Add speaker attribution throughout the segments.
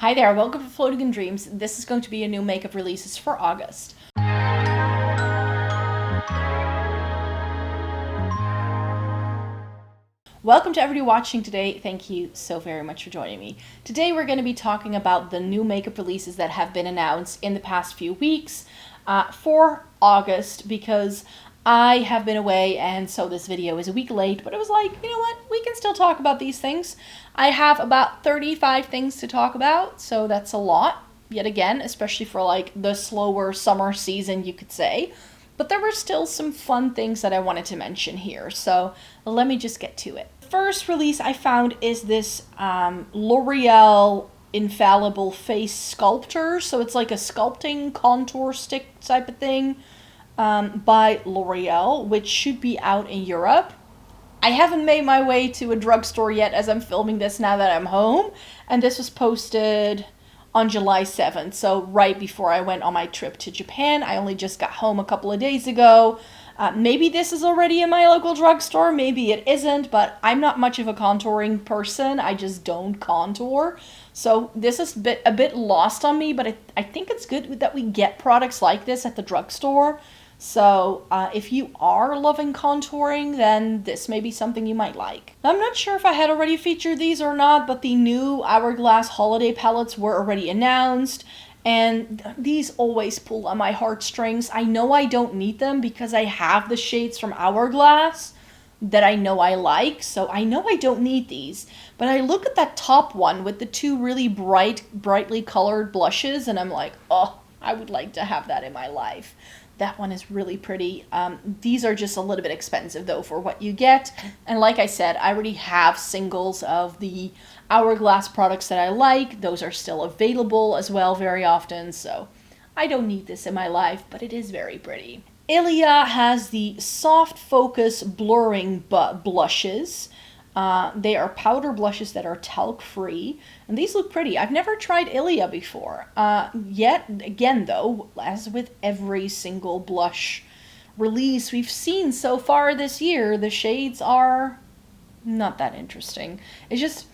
Speaker 1: Hi there, welcome to Floating in Dreams. This is going to be a new makeup releases for August. Welcome to everybody watching today. Thank you so very much for joining me. Today we're going to be talking about the new makeup releases that have been announced in the past few weeks for August, because I have been away and so this video is a week late, but it was like, you know what, we can still talk about these things. I have about 35 things to talk about, so that's a lot, yet again, especially for like the slower summer season, you could say. But there were still some fun things that I wanted to mention here, so let me just get to it. The first release I found is this L'Oreal Infallible Face Sculptor, so it's like a sculpting contour stick type of thing by L'Oreal, which should be out in Europe. I haven't made my way to a drugstore yet as I'm filming this now that I'm home, and this was posted on July 7th, so right before I went on my trip to Japan. I only just got home a couple of days ago. Maybe this is already in my local drugstore, maybe it isn't, but I'm not much of a contouring person. I just don't contour. So this is a bit lost on me, but I think it's good that we get products like this at the drugstore. So if you are loving contouring, then this may be something you might like. I'm not sure if I had already featured these or not, but the new Hourglass holiday palettes were already announced, and these always pull on my heartstrings. I know I don't need them because I have the shades from Hourglass that I know I like, so I know I don't need these. But I look at that top one with the two really brightly colored blushes, and I'm like, oh, I would like to have that in my life. That one is really pretty. These are just a little bit expensive though for what you get. And like I said, I already have singles of the Hourglass products that I like. Those are still available as well very often, so I don't need this in my life, but it is very pretty. Ilia has the Soft Focus Blurring blushes. They are powder blushes that are talc-free, and these look pretty. I've never tried Ilia before. Yet again though, as with every single blush release we've seen so far this year, the shades are not that interesting. It's just,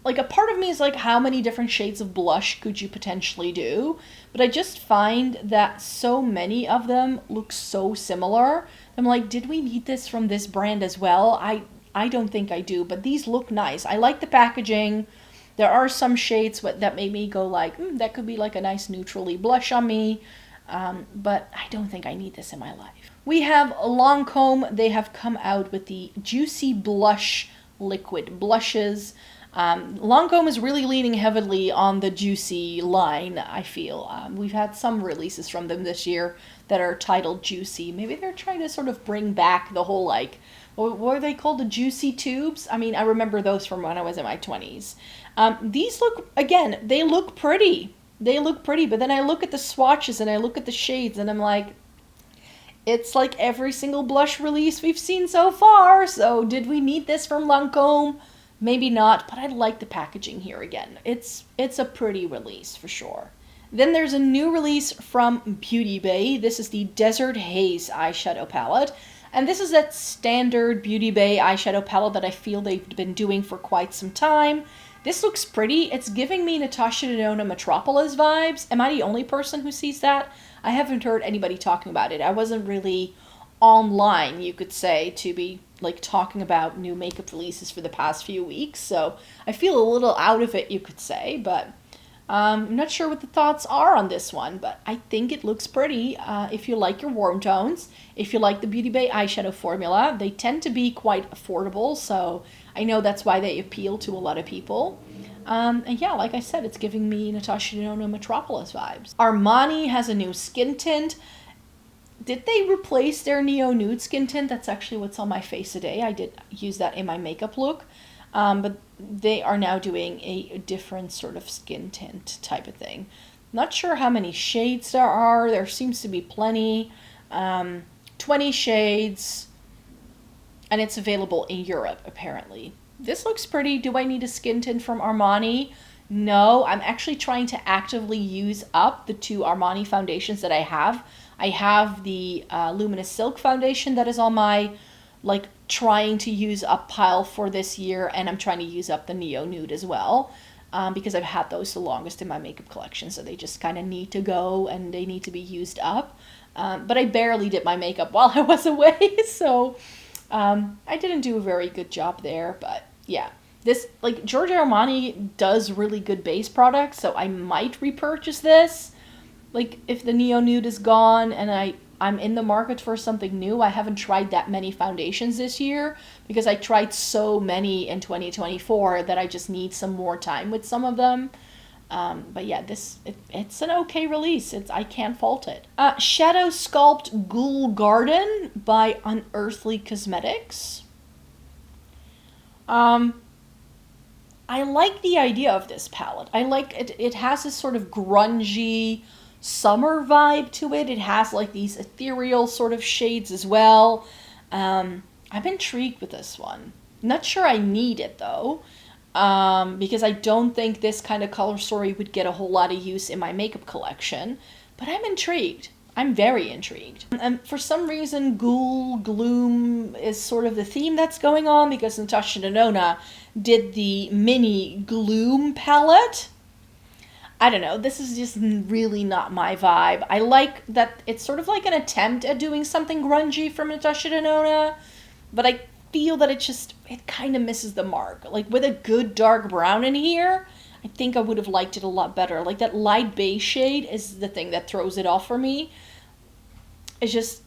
Speaker 1: like, a part of me is like, how many different shades of blush could you potentially do? But I just find that so many of them look so similar. I'm like, did we need this from this brand as well? I don't think I do, but these look nice. I like the packaging. There are some shades that made me go like, that could be like a nice neutrally blush on me. But I don't think I need this in my life. We have Lancome. They have come out with the Juicy Blush liquid blushes. Lancome is really leaning heavily on the Juicy line, I feel. We've had some releases from them this year that are titled Juicy. Maybe they're trying to sort of bring back the whole, like, what were they called? The Juicy Tubes? I mean, I remember those from when I was in my 20s. These look, again, they look pretty. They look pretty, but then I look at the swatches and I look at the shades and I'm like, it's like every single blush release we've seen so far. So did we need this from Lancome? Maybe not, but I like the packaging here again. It's a pretty release for sure. Then there's a new release from Beauty Bay. This is the Desert Haze eyeshadow palette. And this is that standard Beauty Bay eyeshadow palette that I feel they've been doing for quite some time. This looks pretty. It's giving me Natasha Denona Metropolis vibes. Am I the only person who sees that? I haven't heard anybody talking about it. I wasn't really online, you could say, to be like talking about new makeup releases for the past few weeks, so I feel a little out of it, you could say, but I'm not sure what the thoughts are on this one, but I think it looks pretty. If you like your warm tones, if you like the Beauty Bay eyeshadow formula, they tend to be quite affordable, so I know that's why they appeal to a lot of people. And yeah, like I said, it's giving me Natasha Denona Metropolis vibes. Armani has a new skin tint. Did they replace their Neo Nude skin tint? That's actually what's on my face today. I did use that in my makeup look. But they are now doing a different sort of skin tint type of thing. Not sure how many shades there are. There seems to be plenty. 20 shades. And it's available in Europe, apparently. This looks pretty. Do I need a skin tint from Armani? No, I'm actually trying to actively use up the two Armani foundations that I have. I have the Luminous Silk foundation that is on my like trying to use up pile for this year, and I'm trying to use up the Neo Nude as well, because I've had those the longest in my makeup collection, so they just kind of need to go and they need to be used up. But I barely did my makeup while I was away, so I didn't do a very good job there. But yeah, this, like, Giorgio Armani does really good base products, so I might repurchase this. Like, if the Neo Nude is gone and I'm in the market for something new. I haven't tried that many foundations this year because I tried so many in 2024 that I just need some more time with some of them. But yeah, it's an okay release. I can't fault it. Shadow Sculpt Ghoul Garden by Unearthly Cosmetics. I like the idea of this palette. I like it. It has this sort of grungy summer vibe to it. It has like these ethereal sort of shades as well. I'm intrigued with this one. Not sure I need it though, because I don't think this kind of color story would get a whole lot of use in my makeup collection, but I'm intrigued. I'm very intrigued. And for some reason, ghoul, gloom is sort of the theme that's going on because Natasha Denona did the mini gloom palette. I don't know, this is just really not my vibe. I like that it's sort of like an attempt at doing something grungy from Natasha Denona, but I feel that it kind of misses the mark. Like, with a good dark brown in here, I think I would have liked it a lot better. Like, that light beige shade is the thing that throws it off for me. It's just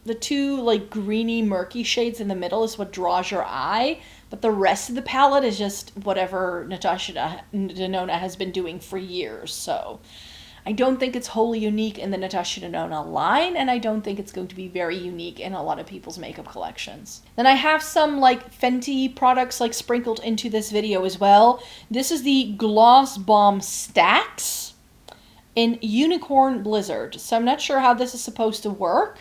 Speaker 1: the two, like, greeny, murky shades in the middle is what draws your eye. But the rest of the palette is just whatever Natasha Denona has been doing for years. So I don't think it's wholly unique in the Natasha Denona line, and I don't think it's going to be very unique in a lot of people's makeup collections. Then I have some like Fenty products like sprinkled into this video as well. This is the Gloss Bomb Stacks in Unicorn Blizzard. So I'm not sure how this is supposed to work.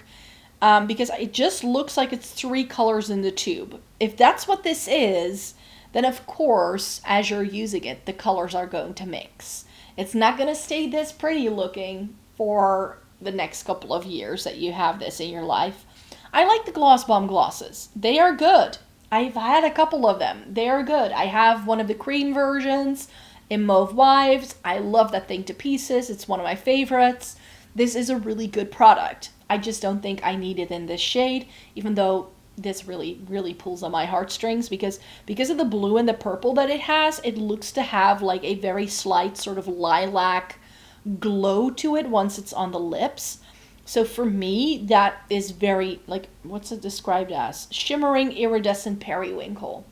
Speaker 1: Because it just looks like it's 3 colors in the tube. If that's what this is, then of course, as you're using it, the colors are going to mix. It's not going to stay this pretty looking for the next couple of years that you have this in your life. I like the Gloss Bomb glosses. They are good. I've had a couple of them. They are good. I have one of the cream versions in Mauve Wives. I love that thing to pieces. It's one of my favorites. This is a really good product. I just don't think I need it in this shade, even though this really, really pulls on my heartstrings because of the blue and the purple that it has, it looks to have like a very slight sort of lilac glow to it once it's on the lips. So for me, that is very, like, what's it described as? Shimmering iridescent periwinkle.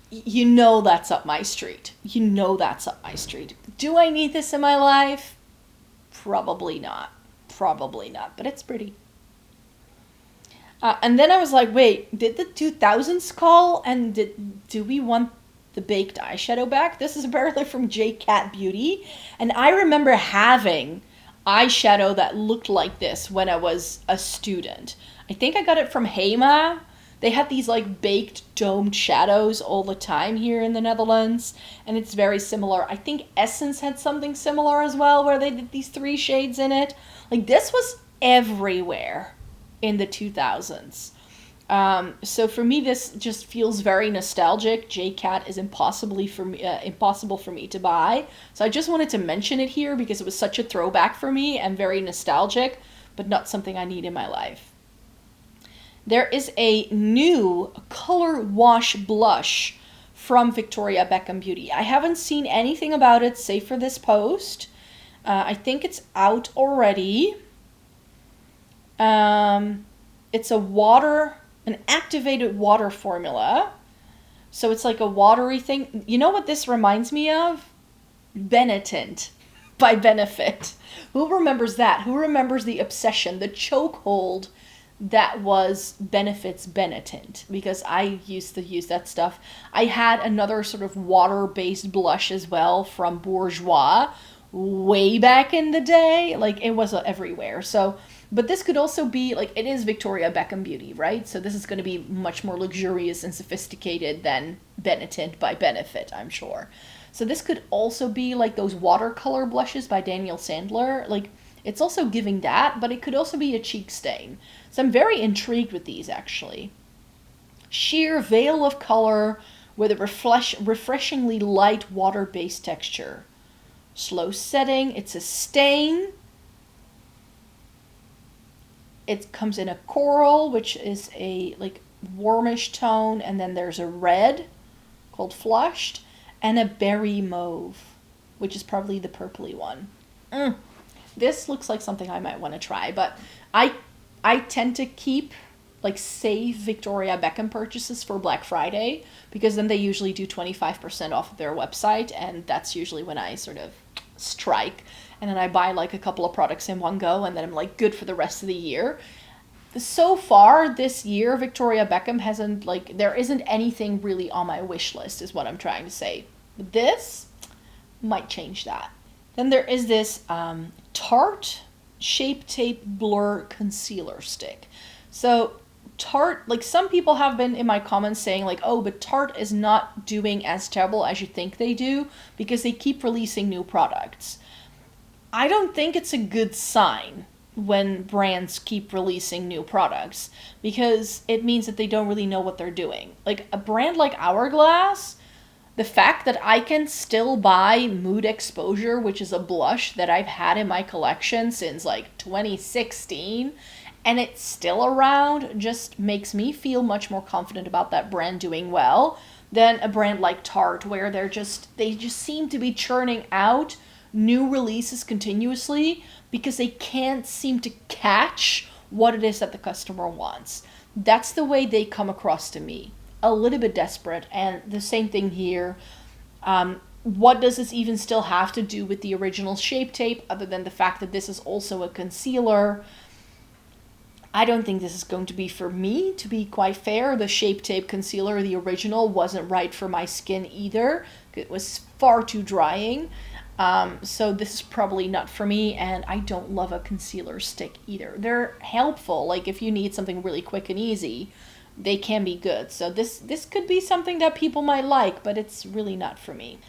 Speaker 1: You know that's up my street. You know that's up my street. Do I need this in my life? Probably not. Probably not, but it's pretty. And then I was like, wait, did the 2000s call? And do we want the baked eyeshadow back? This is apparently from J Cat Beauty. And I remember having eyeshadow that looked like this when I was a student. I think I got it from Hema. They had these like baked domed shadows all the time here in the Netherlands, and it's very similar. I think Essence had something similar as well, where they did these 3 shades in it. Like, this was everywhere in the 2000s. So for me, this just feels very nostalgic. J-Cat is impossible for me to buy. So I just wanted to mention it here because it was such a throwback for me and very nostalgic, but not something I need in my life. There is a new color wash blush from Victoria Beckham Beauty. I haven't seen anything about it save for this post. I think it's out already. It's an activated water formula. So it's like a watery thing. You know what this reminds me of? Benetint by Benefit. Who remembers that? Who remembers the obsession, the chokehold that was Benefit's Benetint? Because I used to use that stuff. I had another sort of water-based blush as well from Bourjois way back in the day. Like, it was everywhere. So, but this could also be, like, it is Victoria Beckham Beauty, right? So this is going to be much more luxurious and sophisticated than Benetint by Benefit, I'm sure. So this could also be like those watercolor blushes by Daniel Sandler. Like, It's also giving that, but it could also be a cheek stain. So I'm very intrigued with these, actually. Sheer veil of color with a refreshingly light water-based texture. Slow setting. It's a stain. It comes in a coral, which is a like warmish tone, and then there's a red called Flushed, and a berry mauve, which is probably the purpley one. This looks like something I might want to try, but I tend to keep like save Victoria Beckham purchases for Black Friday, because then they usually do 25% off of their website, and that's usually when I sort of strike, and then I buy like a couple of products in one go, and then I'm like good for the rest of the year. So far this year, Victoria Beckham hasn't, like, there isn't anything really on my wish list, is what I'm trying to say. But this might change that. Then there is this Tarte Shape Tape Blur Concealer Stick. So Tarte, like, some people have been in my comments saying like, oh, but Tarte is not doing as terrible as you think they do because they keep releasing new products. I don't think it's a good sign when brands keep releasing new products, because it means that they don't really know what they're doing. Like a brand like Hourglass, the fact that I can still buy Mood Exposure, which is a blush that I've had in my collection since like 2016, and it's still around, just makes me feel much more confident about that brand doing well than a brand like Tarte, where they just seem to be churning out new releases continuously because they can't seem to catch what it is that the customer wants. That's the way they come across to me. A little bit desperate, and the same thing here. What does this even still have to do with the original Shape Tape, other than the fact that this is also a concealer? I don't think this is going to be for me, to be quite fair. The Shape Tape concealer, the original, wasn't right for my skin either. It was far too drying. So this is probably not for me, and I don't love a concealer stick either. They're helpful, like if you need something really quick and easy, they can be good. So this could be something that people might like, but it's really not for me.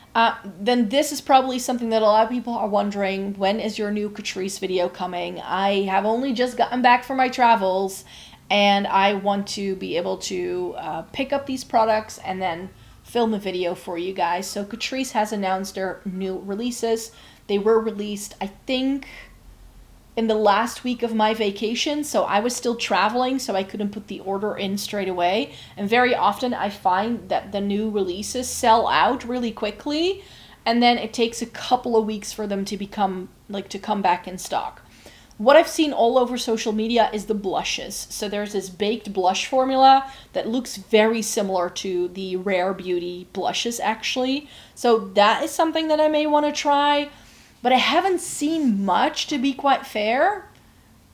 Speaker 1: Then this is probably something that a lot of people are wondering, when is your new Catrice video coming? I have only just gotten back from my travels, and I want to be able to pick up these products and then film a video for you guys. So Catrice has announced their new releases. They were released, I think, in the last week of my vacation, so I was still traveling, so I couldn't put the order in straight away. And very often I find that the new releases sell out really quickly, and then it takes a couple of weeks for them to become, like, to come back in stock. What I've seen all over social media is the blushes. So there's this baked blush formula that looks very similar to the Rare Beauty blushes, actually. So that is something that I may want to try. But I haven't seen much, to be quite fair,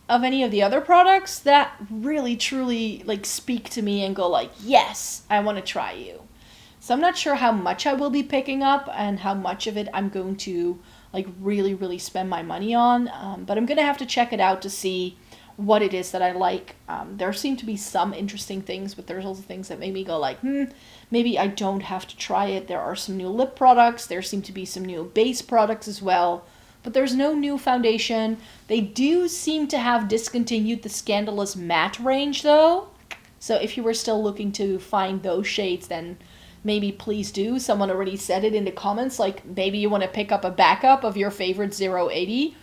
Speaker 1: of any of the other products that really, truly, like, speak to me and go like, yes, I want to try you. So I'm not sure how much I will be picking up and how much of it I'm going to like really, really spend my money on. But I'm going to have to check it out to see what it is that I like. There seem to be some interesting things, but there's also things that made me go like, maybe I don't have to try it. There are some new lip products. There seem to be some new base products as well. But there's no new foundation. They do seem to have discontinued the Scandalous Matte range though. So if you were still looking to find those shades, then maybe please do. Someone already said it in the comments, like maybe you want to pick up a backup of your favorite 080.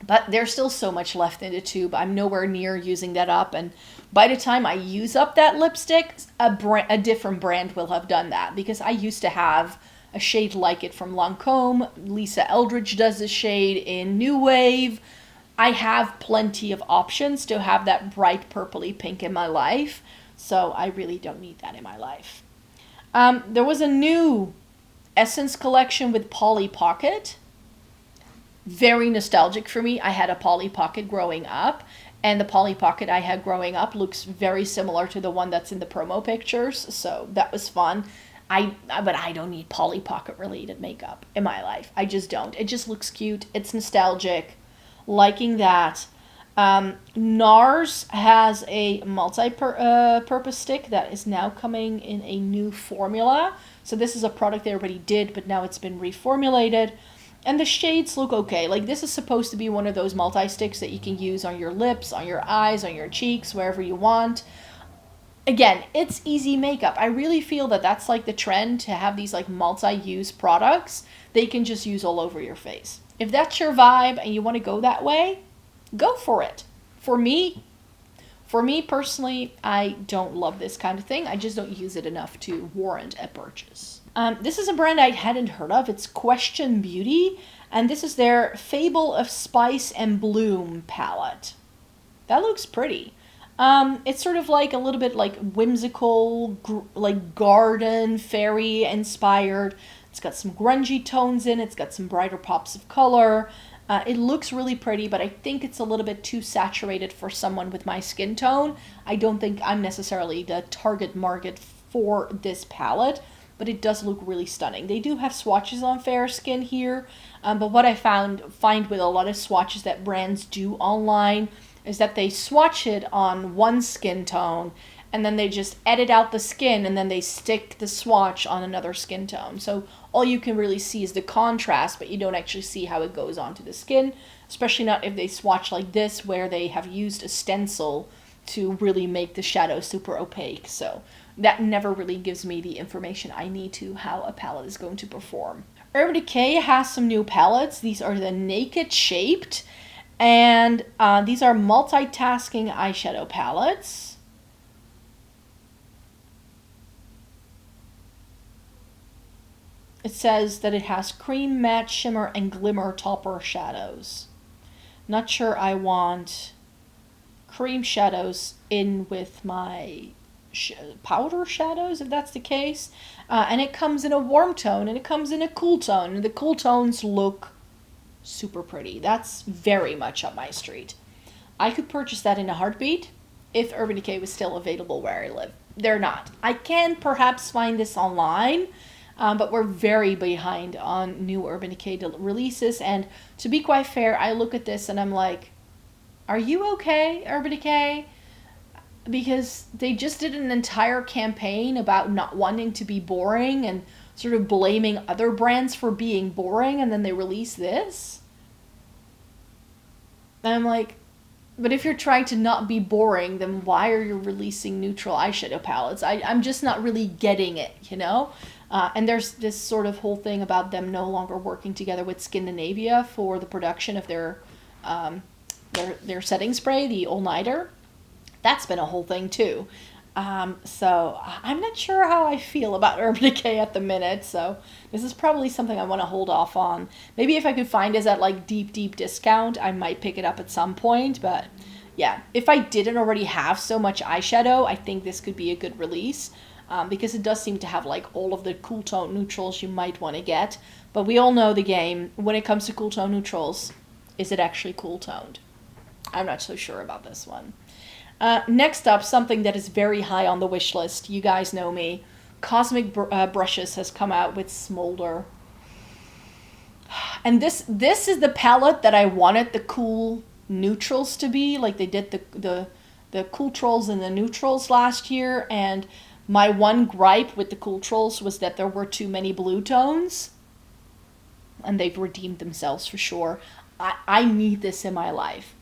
Speaker 1: But there's still so much left in the tube. I'm nowhere near using that up. And by the time I use up that lipstick, a different brand will have done that. Because I used to have a shade like it from Lancome. Lisa Eldridge does this shade in New Wave. I have plenty of options to have that bright purpley pink in my life. So I really don't need that in my life. There was a new Essence collection with Polly Pocket. Very nostalgic for me. I had a Polly Pocket growing up, and the Polly Pocket I had growing up looks very similar to the one that's in the promo pictures, so that was fun. But I don't need Polly Pocket related makeup in my life. I just don't. It just looks cute. It's nostalgic. Liking that. NARS has a multi-purpose stick that is now coming in a new formula. So this is a product they already did, but now it's been reformulated. And the shades look okay. Like, this is supposed to be one of those multi-sticks that you can use on your lips, on your eyes, on your cheeks, wherever you want. Again, it's easy makeup. I really feel that that's like the trend, to have these like multi-use products they can just use all over your face. If that's your vibe and you want to go that way, go for it. For me personally, I don't love this kind of thing. I just don't use it enough to warrant a purchase. This is a brand I hadn't heard of. It's Question Beauty, and this is their Fable of Spice and Bloom palette. That looks pretty. It's sort of like a little bit like whimsical, like garden, fairy inspired. It's got some grungy tones in it. It's got some brighter pops of color. It looks really pretty, but I think it's a little bit too saturated for someone with my skin tone. I don't think I'm necessarily the target market for this palette, but it does look really stunning. They do have swatches on fair skin here, but what I find with a lot of swatches that brands do online is that they swatch it on one skin tone, and then they just edit out the skin, and then they stick the swatch on another skin tone. So all you can really see is the contrast, but you don't actually see how it goes onto the skin, especially not if they swatch like this, where they have used a stencil to really make the shadow super opaque. So that never really gives me the information I need to how a palette is going to perform. Urban Decay has some new palettes. These are the Naked Shaped, and these are multitasking eyeshadow palettes. It says that it has cream, matte, shimmer, and glimmer topper shadows. Not sure I want cream shadows in with my powder shadows, if that's the case. And it comes in a warm tone, and it comes in a cool tone, and the cool tones look super pretty. That's very much up my street. I could purchase that in a heartbeat if Urban Decay was still available where I live. They're not. I can perhaps find this online, but we're very behind on new Urban Decay releases. And to be quite fair, I look at this and I'm like, are you okay, Urban Decay? Because they just did an entire campaign about not wanting to be boring and sort of blaming other brands for being boring, and then they release this. And I'm like, but if you're trying to not be boring, then why are you releasing neutral eyeshadow palettes? I'm just not really getting it, you know? And there's this sort of whole thing about them no longer working together with Scandinavia for the production of their setting spray, the All Nighter. That's been a whole thing too. So I'm not sure how I feel about Urban Decay at the minute, so this is probably something I want to hold off on. Maybe if I could find it at like deep discount, I might pick it up at some point, but yeah, if I didn't already have so much eyeshadow, I think this could be a good release, because it does seem to have like all of the cool tone neutrals you might want to get, but we all know the game when it comes to cool tone neutrals. Is it actually cool toned? I'm not so sure about this one. Next up, something that is very high on the wish list. You guys know me. Cosmic Brushes has come out with Smolder. And this is the palette that I wanted the cool neutrals to be. Like they did the cool trolls and the neutrals last year. And my one gripe with the cool trolls was that there were too many blue tones. And they've redeemed themselves for sure. I need this in my life.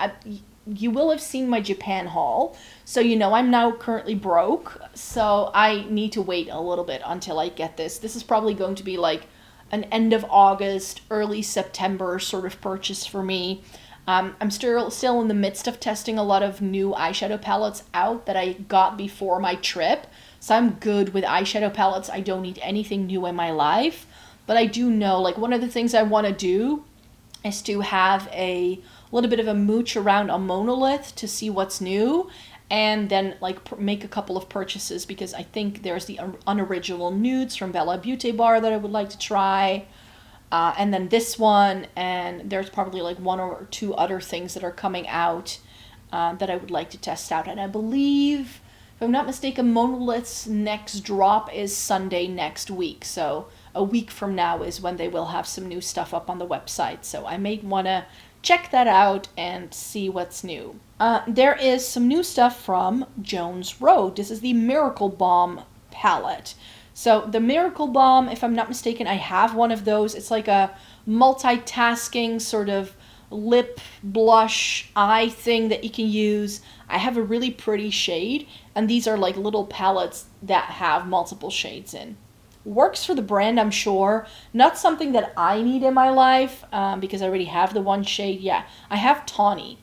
Speaker 1: You will have seen my Japan haul, so you know I'm now currently broke, so I need to wait a little bit until I get this. This is probably going to be like an end of August, early September sort of purchase for me. I'm still in the midst of testing a lot of new eyeshadow palettes out that I got before my trip, so I'm good with eyeshadow palettes. I don't need anything new in my life, but I do know, like, one of the things I want to do is to have a little bit of a mooch around a Monolith to see what's new, and then like make a couple of purchases, because I think there's the unoriginal nudes from Bella Beauty Bar that I would like to try, and then this one, and there's probably like one or two other things that are coming out that I would like to test out. And I believe, if I'm not mistaken, Monolith's next drop is Sunday next week, so a week from now is when they will have some new stuff up on the website, so I may want to check that out and see what's new. There is some new stuff from Jones Road. This is the Miracle Balm palette. So the Miracle Balm, if I'm not mistaken, I have one of those. It's like a multitasking sort of lip blush eye thing that you can use. I have a really pretty shade, and these are like little palettes that have multiple shades in. Works for the brand, I'm sure. Not something that I need in my life, because I already have the one shade. Yeah, I have Tawny.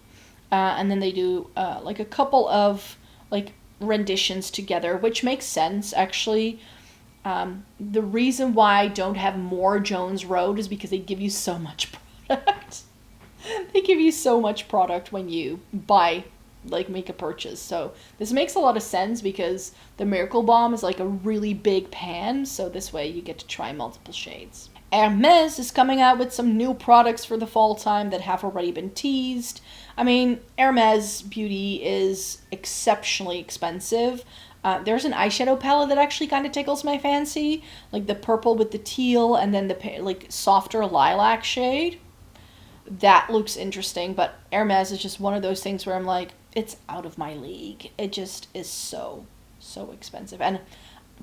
Speaker 1: And then they do like a couple of like renditions together, which makes sense actually. The reason why I don't have more Jones Road is because they give you so much product. They give you so much product when you buy, like, make a purchase. So this makes a lot of sense because the Miracle Balm is like a really big pan, so this way you get to try multiple shades. Hermes is coming out with some new products for the fall time that have already been teased. I mean, Hermes beauty is exceptionally expensive. There's an eyeshadow palette that actually kind of tickles my fancy, like the purple with the teal and then the like softer lilac shade. That looks interesting, but Hermes is just one of those things where I'm like, it's out of my league. It just is so expensive. And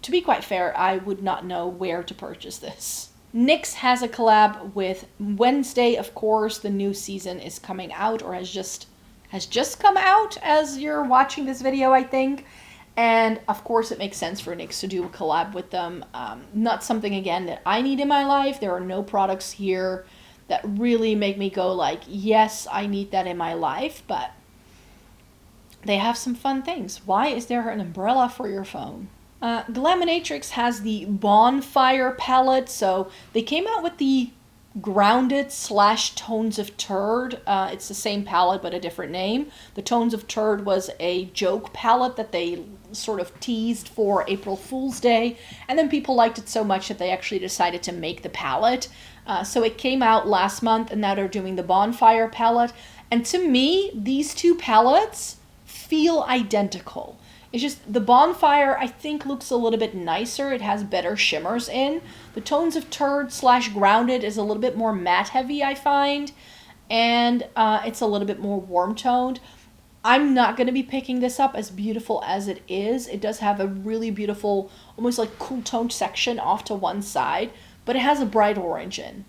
Speaker 1: to be quite fair, I would not know where to purchase this. NYX has a collab with Wednesday, of course. The new season is coming out, or has just come out as you're watching this video, I think. And of course it makes sense for NYX to do a collab with them. Not something, again, that I need in my life. There are no products here that really make me go like, yes, I need that in my life, but they have some fun things. Why is there an umbrella for your phone? Glaminatrix has the Bonfire palette, so they came out with the Grounded / Tones of Turd. It's the same palette, but a different name. The Tones of Turd was a joke palette that they sort of teased for April Fool's Day, and then people liked it so much that they actually decided to make the palette. So it came out last month, and now they're doing the Bonfire palette. And to me, these two palettes feel identical. It's just the Bonfire, I think, looks a little bit nicer. It has better shimmers in. The Tones of Turd / Grounded is a little bit more matte heavy, I find. And it's a little bit more warm toned. I'm not going to be picking this up, as beautiful as it is. It does have a really beautiful, almost like cool toned section off to one side. But it has a bright orange in.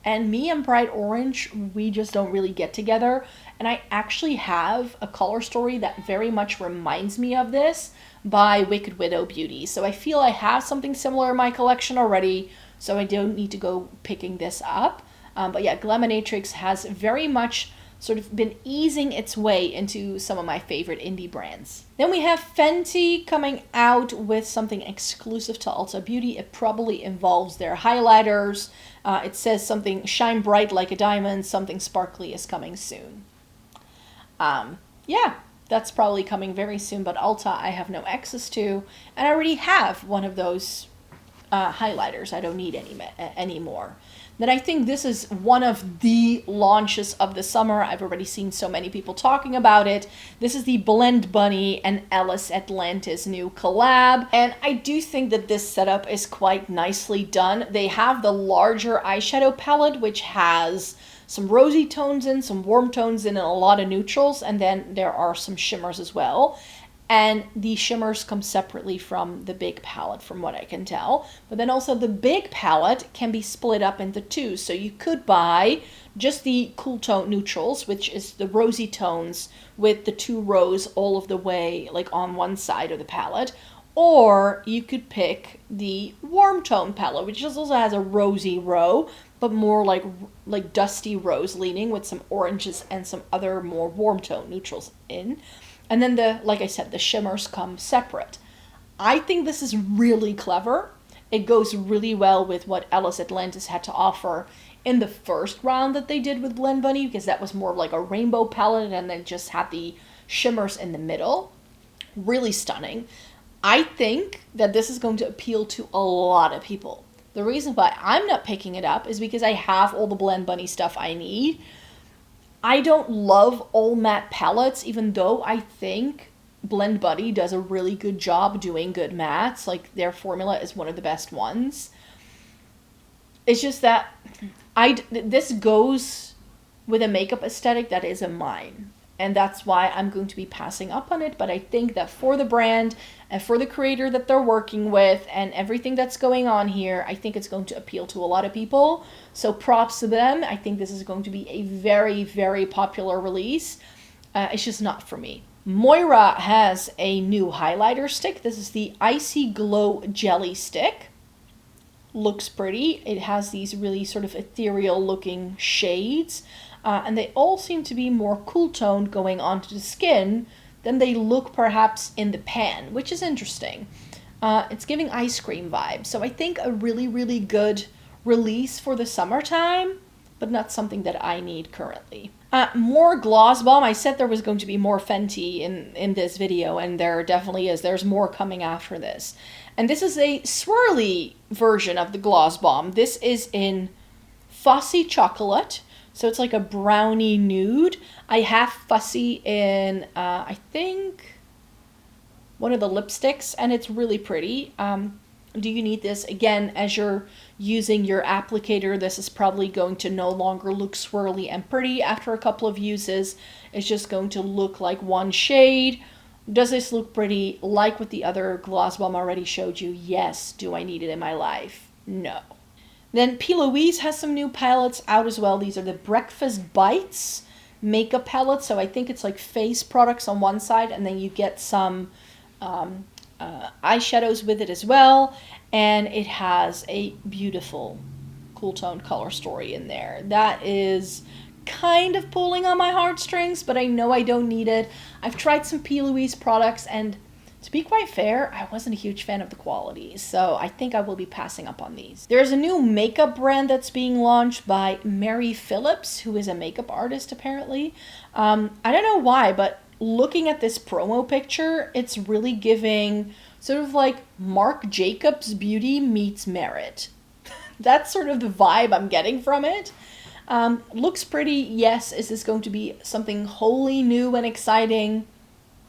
Speaker 1: And me and bright orange, we just don't really get together. And I actually have a color story that very much reminds me of this by Wicked Widow Beauty. So I feel I have something similar in my collection already, so I don't need to go picking this up. But yeah, Glaminatrix has very much sort of been easing its way into some of my favorite indie brands. Then we have Fenty coming out with something exclusive to Ulta Beauty. It probably involves their highlighters. It says something shine bright like a diamond, something sparkly is coming soon. Yeah, that's probably coming very soon, but Ulta I have no access to, and I already have one of those highlighters. I don't need any anymore. Then I think this is one of the launches of the summer. I've already seen so many people talking about it. This is the Blend Bunny and Ellis Atlantis new collab. And I do think that this setup is quite nicely done. They have the larger eyeshadow palette, which has some rosy tones in, some warm tones in, and a lot of neutrals. And then there are some shimmers as well. And the shimmers come separately from the big palette, from what I can tell. But then also the big palette can be split up into two. So you could buy just the cool tone neutrals, which is the rosy tones with the two rows all of the way, like on one side of the palette. Or you could pick the warm tone palette, which also has a rosy row, but more like dusty rose leaning with some oranges and some other more warm tone neutrals in. And then like I said, the shimmers come separate. I think this is really clever. It goes really well with what Ellis Atlantis had to offer in the first round that they did with Blend Bunny, because that was more of like a rainbow palette and then just had the shimmers in the middle. Really stunning. I think that this is going to appeal to a lot of people. The reason why I'm not picking it up is because I have all the Blend Bunny stuff I need. I don't love all matte palettes, even though I think Blend Bunny does a really good job doing good mattes. Like, their formula is one of the best ones. It's just that this goes with a makeup aesthetic that isn't mine. And that's why I'm going to be passing up on it. But I think that for the brand and for the creator that they're working with and everything that's going on here, I think it's going to appeal to a lot of people. So props to them. I think this is going to be a very, very popular release. It's just not for me. Moira has a new highlighter stick. This is the Icy Glow Jelly Stick. Looks pretty. It has these really sort of ethereal looking shades. And they all seem to be more cool toned going onto the skin than they look perhaps in the pan, which is interesting. It's giving ice cream vibes. So I think a really, really good release for the summertime, but not something that I need currently. More Gloss Bomb. I said there was going to be more Fenty in this video, and there definitely is. There's more coming after this. And this is a swirly version of the Gloss Bomb. This is in Fussy Chocolate. So it's like a brownie nude. I have Fussy in, I think, one of the lipsticks, and it's really pretty. Do you need this? Again, as you're using your applicator, this is probably going to no longer look swirly and pretty after a couple of uses. It's just going to look like one shade. Does this look pretty like what the other Gloss Bomb already showed you? Yes. Do I need it in my life? No. Then P. Louise has some new palettes out as well. These are the Breakfast Bites makeup palettes. So I think it's like face products on one side, and then you get some eyeshadows with it as well. And it has a beautiful cool toned color story in there. That is kind of pulling on my heartstrings, but I know I don't need it. I've tried some P. Louise products, and to be quite fair, I wasn't a huge fan of the quality, so I think I will be passing up on these. There's a new makeup brand that's being launched by Mary Phillips, who is a makeup artist apparently. I don't know why, but looking at this promo picture, it's really giving sort of like Marc Jacobs Beauty meets Merit. That's sort of the vibe I'm getting from it. Looks pretty, yes. Is this going to be something wholly new and exciting?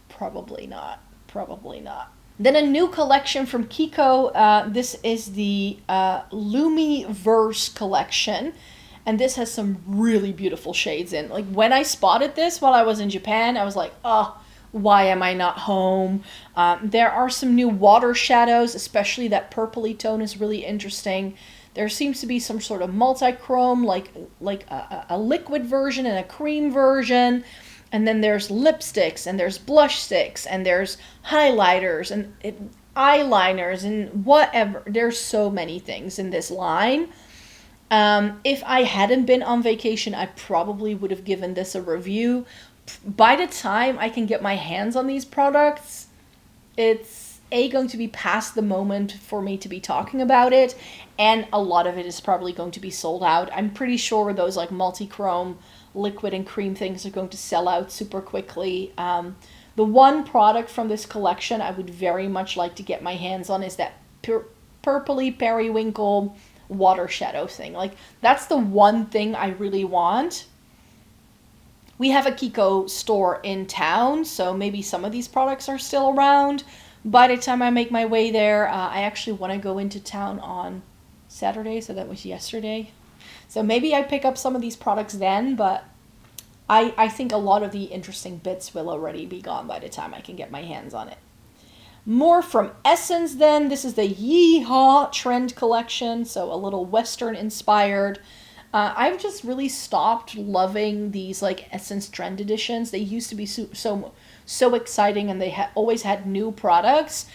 Speaker 1: Probably not. Probably not. Then a new collection from Kiko. This is the Lumiverse collection. And this has some really beautiful shades in. Like when I spotted this while I was in Japan, I was like, oh, why am I not home? There are some new water shadows, especially that purpley tone is really interesting. There seems to be some sort of multi-chrome, like a liquid version and a cream version. And then there's lipsticks, and there's blush sticks, and there's highlighters, and eyeliners, and whatever. There's so many things in this line. If I hadn't been on vacation, I probably would have given this a review. By the time I can get my hands on these products, it's going to be past the moment for me to be talking about it, and a lot of it is probably going to be sold out. I'm pretty sure those like multi-chrome liquid and cream things are going to sell out super quickly. The one product from this collection I would very much like to get my hands on is that purpley periwinkle water shadow thing. Like that's the one thing I really want. We have a Kiko store in town, so maybe some of these products are still around. By the time I make my way there, I actually want to go into town on Saturday, so that was yesterday. So maybe I pick up some of these products then, but I think a lot of the interesting bits will already be gone by the time I can get my hands on it. More from Essence then. This is the Yeehaw Trend Collection, so a little Western inspired. I've just really stopped loving these like Essence Trend editions. They used to be so exciting, and they always had new products.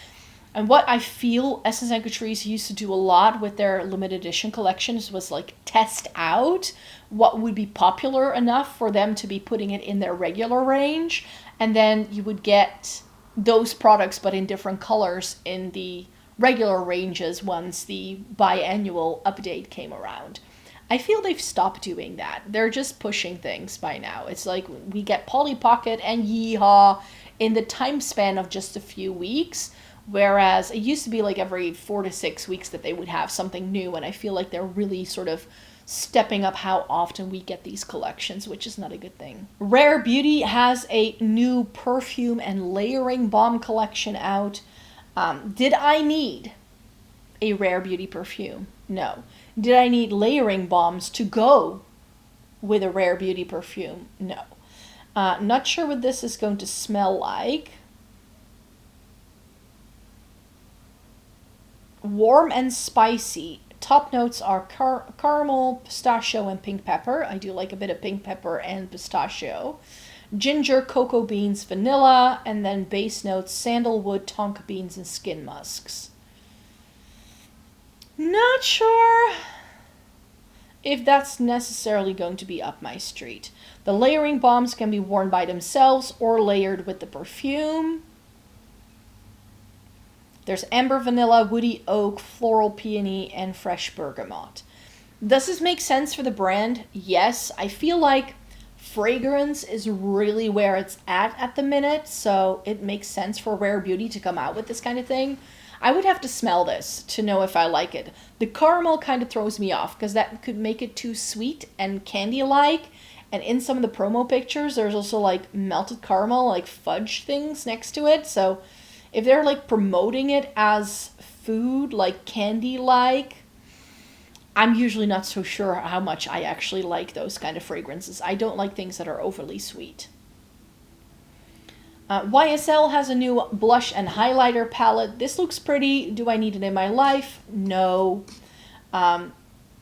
Speaker 1: And what I feel Essence and Catrice used to do a lot with their limited edition collections was like test out what would be popular enough for them to be putting it in their regular range. And then you would get those products but in different colors in the regular ranges once the biannual update came around. I feel they've stopped doing that. They're just pushing things by now. It's like we get Polly Pocket and Yeehaw in the time span of just a few weeks. Whereas it used to be like every 4 to 6 weeks that they would have something new, and I feel like they're really sort of stepping up how often we get these collections, which is not a good thing. Rare Beauty has a new perfume and layering balm collection out. Did I need a Rare Beauty perfume? No. Did I need layering balms to go with a Rare Beauty perfume? No. Not sure what this is going to smell like. Warm and spicy. Top notes are caramel, pistachio, and pink pepper. I do like a bit of pink pepper and pistachio. Ginger, cocoa beans, vanilla, and then base notes, sandalwood, tonka beans, and skin musks. Not sure if that's necessarily going to be up my street. The layering bombs can be worn by themselves or layered with the perfume. There's amber vanilla, woody oak, floral peony, and fresh bergamot. Does this make sense for the brand? Yes. I feel like fragrance is really where it's at the minute, so it makes sense for Rare Beauty to come out with this kind of thing. I would have to smell this to know if I like it. The caramel kind of throws me off because that could make it too sweet and candy-like. And in some of the promo pictures, there's also like melted caramel, like fudge things next to it. So if they're like promoting it as food, like candy-like, I'm usually not so sure how much I actually like those kind of fragrances. I don't like things that are overly sweet. YSL has a new blush and highlighter palette. This looks pretty. Do I need it in my life? No.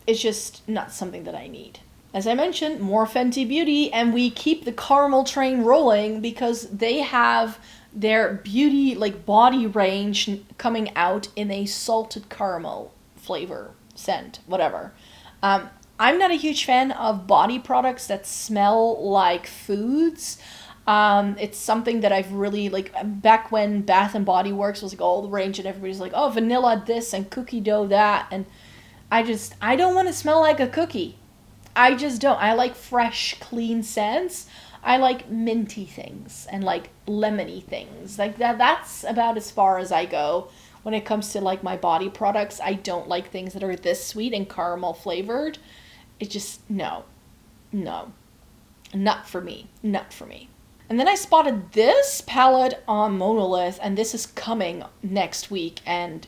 Speaker 1: It's just not something that I need. As I mentioned, more Fenty Beauty, and we keep the caramel train rolling because they have their beauty, like body range coming out in a salted caramel flavor, scent, whatever. I'm not a huge fan of body products that smell like foods. It's something that I've really, like, back when Bath and Body Works was like all the range and everybody's like, oh, vanilla this and cookie dough that, and I don't want to smell like a cookie. I just don't. I like fresh, clean scents. I like minty things and like lemony things. Like that's about as far as I go when it comes to like my body products. I don't like things that are this sweet and caramel flavored. It just, no. Not for me. Not for me. And then I spotted this palette on Monolith, and this is coming next week, and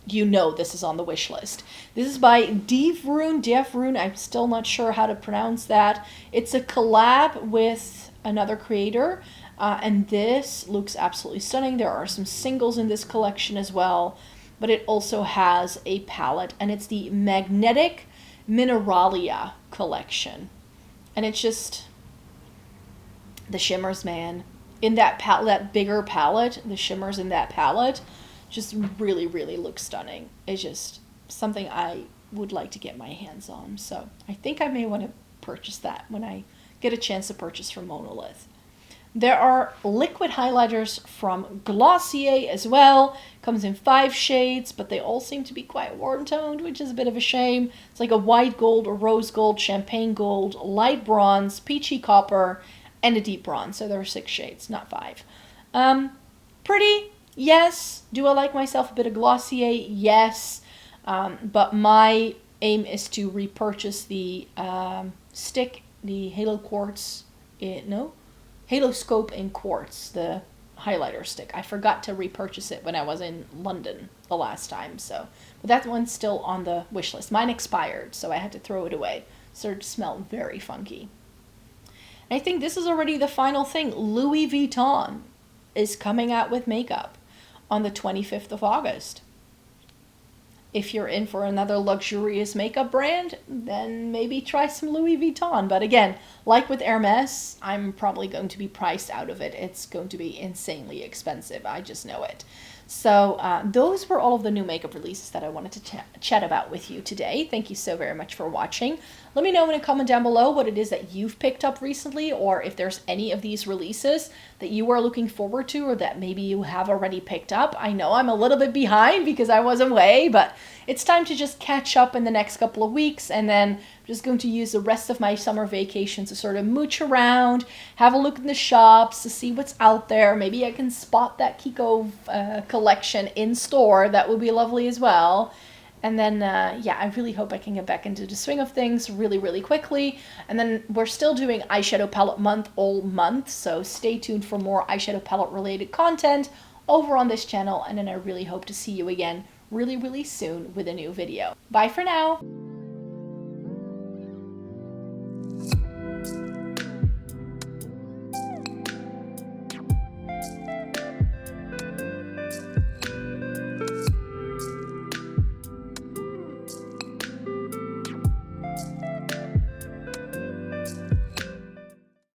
Speaker 1: you know this is on the wish list. This is by Devroon, I'm still not sure how to pronounce that. It's a collab with another creator, and this looks absolutely stunning. There are some singles in this collection as well, but it also has a palette, and it's the Magnetic Mineralia collection. And it's just the shimmers, man. In that palette, that bigger palette, the shimmers in that palette just really, really look stunning. It's just something I would like to get my hands on. So I think I may want to purchase that when I get a chance to purchase from Monolith. There are liquid highlighters from Glossier as well. Comes in 5 shades, but they all seem to be quite warm toned, which is a bit of a shame. It's like a white gold, a rose gold, champagne gold, light bronze, peachy copper, and a deep bronze. So there are 6 shades, not 5. Pretty, yes. Do I like myself a bit of Glossier? Yes. But my aim is to repurchase the stick, the Halo Quartz, Halo Scope in Quartz, the highlighter stick. I forgot to repurchase it when I was in London the last time, so. But that one's still on the wish list. Mine expired, so I had to throw it away. It started to smell very funky. I think this is already the final thing. Louis Vuitton is coming out with makeup on the 25th of August. If you're in for another luxurious makeup brand, then maybe try some Louis Vuitton. But again, like with Hermes, I'm probably going to be priced out of it. It's going to be insanely expensive. I just know it. So those were all of the new makeup releases that I wanted to chat about with you today. Thank you so very much for watching. Let me know in a comment down below what it is that you've picked up recently, or if there's any of these releases that you are looking forward to, or that maybe you have already picked up. I know I'm a little bit behind because I was away, but it's time to just catch up in the next couple of weeks, and then I'm just going to use the rest of my summer vacation to sort of mooch around, have a look in the shops to see what's out there. Maybe I can spot that Kiko collection in store. That would be lovely as well. And then, yeah, I really hope I can get back into the swing of things really, really quickly. And then we're still doing eyeshadow palette month all month, so stay tuned for more eyeshadow palette related content over on this channel. And then I really hope to see you again really, really soon with a new video. Bye for now.